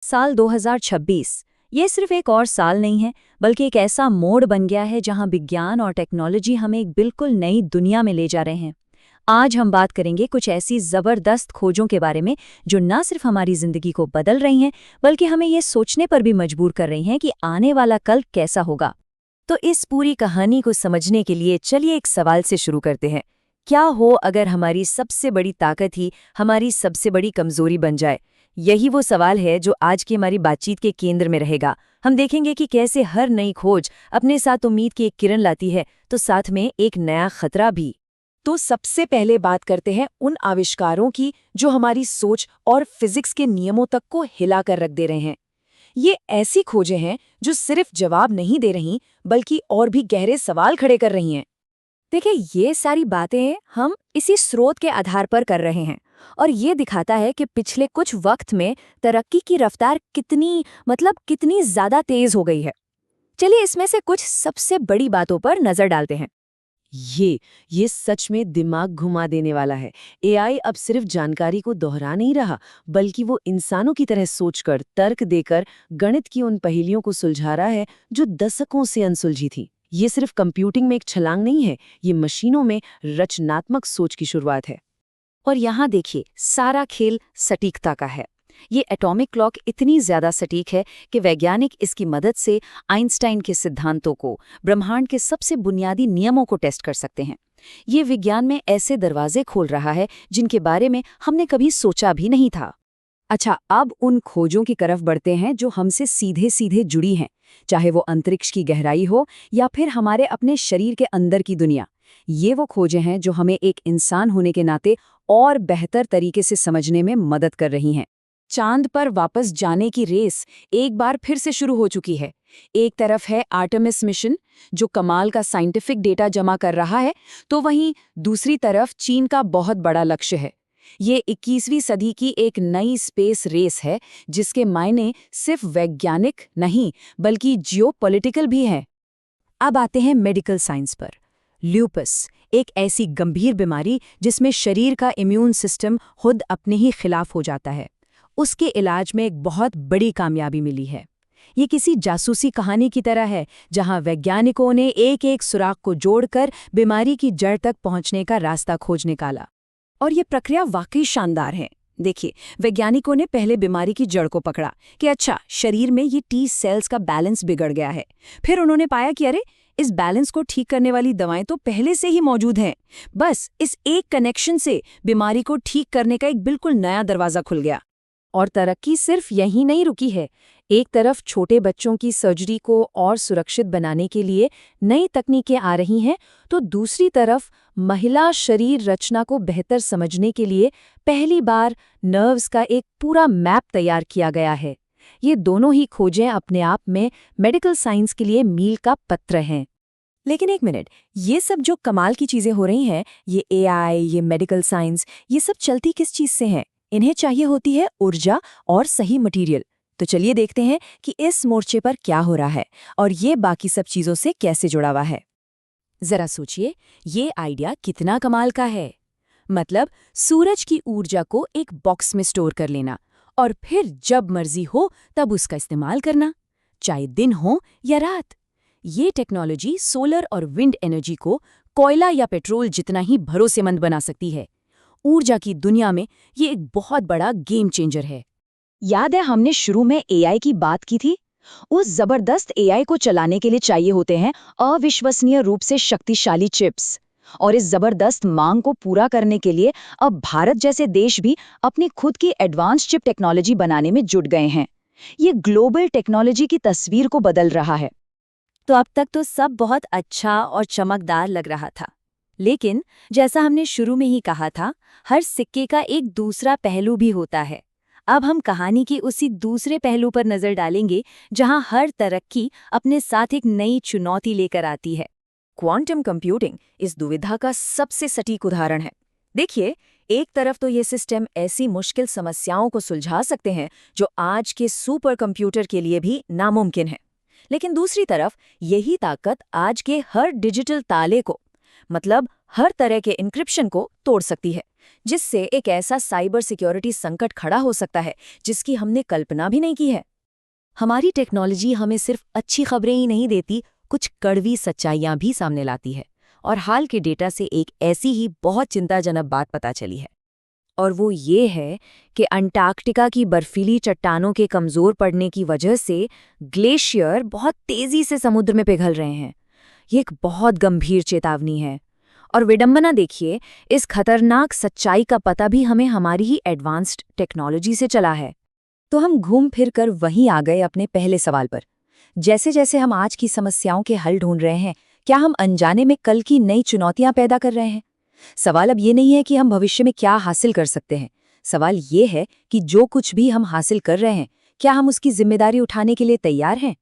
साल 2026 ये सिर्फ एक और साल नहीं है, बल्कि एक ऐसा मोड़ बन गया है जहां विज्ञान और टेक्नोलॉजी हमें एक बिल्कुल नई दुनिया में ले जा रहे हैं। आज हम बात करेंगे कुछ ऐसी जबरदस्त खोजों के बारे में जो न सिर्फ हमारी जिंदगी को बदल रही हैं, बल्कि हमें ये सोचने पर भी मजबूर कर रही हैं कि आने वाला कल कैसा होगा। तो इस पूरी कहानी को समझने के लिए चलिए एक सवाल से शुरू करते हैं। क्या हो अगर हमारी सबसे बड़ी ताकत ही हमारी सबसे बड़ी कमजोरी बन जाए? यही वो सवाल है जो आज की हमारी बातचीत के केंद्र में रहेगा। हम देखेंगे कि कैसे हर नई खोज अपने साथ उम्मीद की एक किरण लाती है, तो साथ में एक नया खतरा भी। तो सबसे पहले बात करते हैं उन आविष्कारों की जो हमारी सोच और फिजिक्स के नियमों तक को हिला कर रख दे रहे हैं। ये ऐसी खोजें हैं जो सिर्फ जवाब नहीं दे रही, बल्कि और भी गहरे सवाल खड़े कर रही हैं। देखिए, ये सारी बातें हम इसी स्रोत के आधार पर कर रहे हैं, और ये दिखाता है कि पिछले कुछ वक्त में तरक्की की रफ्तार कितनी ज्यादा तेज हो गई है। चलिए इसमें से कुछ सबसे बड़ी बातों पर नजर डालते हैं। ये सच में दिमाग घुमा देने वाला है। एआई अब सिर्फ जानकारी को दोहरा नहीं रहा, बल्कि वो इंसानों की तरह सोचकर, तर्क देकर गणित की उन पहेलियों को सुलझा रहा है जो दशकों से अनसुलझी थी। ये सिर्फ कंप्यूटिंग में एक छलांग नहीं है, ये मशीनों में रचनात्मक सोच की शुरुआत है। और यहाँ देखिए, सारा खेल सटीकता का है। ये एटॉमिक क्लॉक इतनी ज्यादा सटीक है कि वैज्ञानिक इसकी मदद से आइंस्टाइन के सिद्धांतों को, ब्रह्मांड के सबसे बुनियादी नियमों को टेस्ट कर सकते हैं। ये विज्ञान में ऐसे दरवाजे खोल रहा है जिनके बारे में हमने कभी सोचा भी नहीं था। अच्छा, अब उन खोजों की तरफ बढ़ते हैं जो हमसे सीधे सीधे जुड़ी हैं, चाहे वो अंतरिक्ष की गहराई हो या फिर हमारे अपने शरीर के अंदर की दुनिया। ये वो खोजें हैं जो हमें एक इंसान होने के नाते और बेहतर तरीके से समझने में मदद कर रही हैं। चांद पर वापस जाने की रेस एक बार फिर से शुरू हो चुकी है। एक तरफ है आर्टेमिस मिशन जो कमाल का साइंटिफिक डेटा जमा कर रहा है, तो वहीं दूसरी तरफ चीन का बहुत बड़ा लक्ष्य है। ये 21वीं सदी की एक नई स्पेस रेस है जिसके मायने सिर्फ वैज्ञानिक नहीं, बल्कि जियोपॉलिटिकल भी हैं। अब आते हैं मेडिकल साइंस पर। ल्यूपस, एक ऐसी गंभीर बीमारी जिसमें शरीर का इम्यून सिस्टम खुद अपने ही खिलाफ हो जाता है। उसके इलाज में एक बहुत बड़ी कामयाबी मिली है। ये किसी जासूसी कहानी की तरह है, जहां वैज्ञानिकों ने एक एक सुराग को जोड़कर बीमारी की जड़ तक पहुंचने का रास्ता खोज निकाला। और ये प्रक्रिया वाकई शानदार है। देखिए, वैज्ञानिकों ने पहले बीमारी की जड़ को पकड़ा कि अच्छा, शरीर में ये टी सेल्स का बैलेंस बिगड़ गया है। फिर उन्होंने पाया कि अरे, इस बैलेंस को ठीक करने वाली दवाएं तो पहले से ही मौजूद हैं। बस इस एक कनेक्शन से बीमारी को ठीक करने का एक बिल्कुल नया दरवाजा खुल गया। और तरक्की सिर्फ यहीं नहीं रुकी है। एक तरफ छोटे बच्चों की सर्जरी को और सुरक्षित बनाने के लिए नई तकनीकें आ रही हैं, तो दूसरी तरफ महिला शरीर रचना को बेहतर समझने के लिए पहली बार नर्व्स का एक पूरा मैप तैयार किया गया है। ये दोनों ही खोजें अपने आप में मेडिकल साइंस के लिए मील का पत्र हैं। लेकिन एक मिनट, ये सब जो कमाल की चीजें हो रही हैं, ये एआई, ये मेडिकल साइंस, ये सब चलती किस चीज से हैं? इन्हें चाहिए होती है ऊर्जा और सही मटेरियल। तो चलिए देखते हैं कि इस मोर्चे पर क्या हो रहा है और ये बाकी सब चीजों से कैसे जुड़ा हुआ है। जरा सोचिए, ये आइडिया कितना कमाल का है। मतलब, सूरज की ऊर्जा को एक बॉक्स में स्टोर कर लेना और फिर जब मर्जी हो तब उसका इस्तेमाल करना, चाहे दिन हो या रात। ये टेक्नोलॉजी सोलर और विंड एनर्जी को कोयला या पेट्रोल जितना ही भरोसेमंद बना सकती है। ऊर्जा की दुनिया में ये एक बहुत बड़ा गेम चेंजर है। याद है हमने शुरू में एआई की बात की थी? उस जबरदस्त एआई को चलाने के लिए चाहिए होते हैं अविश्वसनीय रूप से शक्तिशाली चिप्स। और इस जबरदस्त मांग को पूरा करने के लिए अब भारत जैसे देश भी अपनी खुद की एडवांस चिप टेक्नोलॉजी बनाने में जुट गए हैं। ये ग्लोबल टेक्नोलॉजी की तस्वीर को बदल रहा है। तो अब तक तो सब बहुत अच्छा और चमकदार लग रहा था, लेकिन जैसा हमने शुरू में ही कहा था, हर सिक्के का एक दूसरा पहलू भी होता है। अब हम कहानी के उसी दूसरे पहलू पर नजर डालेंगे जहां हर तरक्की अपने साथ एक नई चुनौती लेकर आती है। क्वांटम कंप्यूटिंग इस दुविधा का सबसे सटीक उदाहरण है। देखिए, एक तरफ तो ये सिस्टम ऐसी मुश्किल समस्याओं को सुलझा सकते हैं जो आज के सुपर कंप्यूटर के लिए भी नामुमकिन है, लेकिन दूसरी तरफ यही ताकत आज के हर डिजिटल ताले को, मतलब हर तरह के इंक्रिप्शन को तोड़ सकती है, जिससे एक ऐसा साइबर सिक्योरिटी संकट खड़ा हो सकता है जिसकी हमने कल्पना भी नहीं की है। हमारी टेक्नोलॉजी हमें सिर्फ अच्छी खबरें ही नहीं देती, कुछ कड़वी सच्चाइयां भी सामने लाती है। और हाल के डेटा से एक ऐसी ही बहुत चिंताजनक बात पता चली है, और वो ये है कि अंटार्कटिका की बर्फीली चट्टानों के कमज़ोर पड़ने की वजह से ग्लेशियर बहुत तेज़ी से समुद्र में पिघल रहे हैं। ये एक बहुत गंभीर चेतावनी है। और विडंबना देखिए, इस खतरनाक सच्चाई का पता भी हमें हमारी ही एडवांस्ड टेक्नोलॉजी से चला है। तो हम घूम फिर कर वहीं आ गए अपने पहले सवाल पर। जैसे जैसे हम आज की समस्याओं के हल ढूंढ रहे हैं, क्या हम अनजाने में कल की नई चुनौतियां पैदा कर रहे हैं? सवाल अब ये नहीं है कि हम भविष्य में क्या हासिल कर सकते हैं। सवाल ये है कि जो कुछ भी हम हासिल कर रहे हैं, क्या हम उसकी जिम्मेदारी उठाने के लिए तैयार हैं?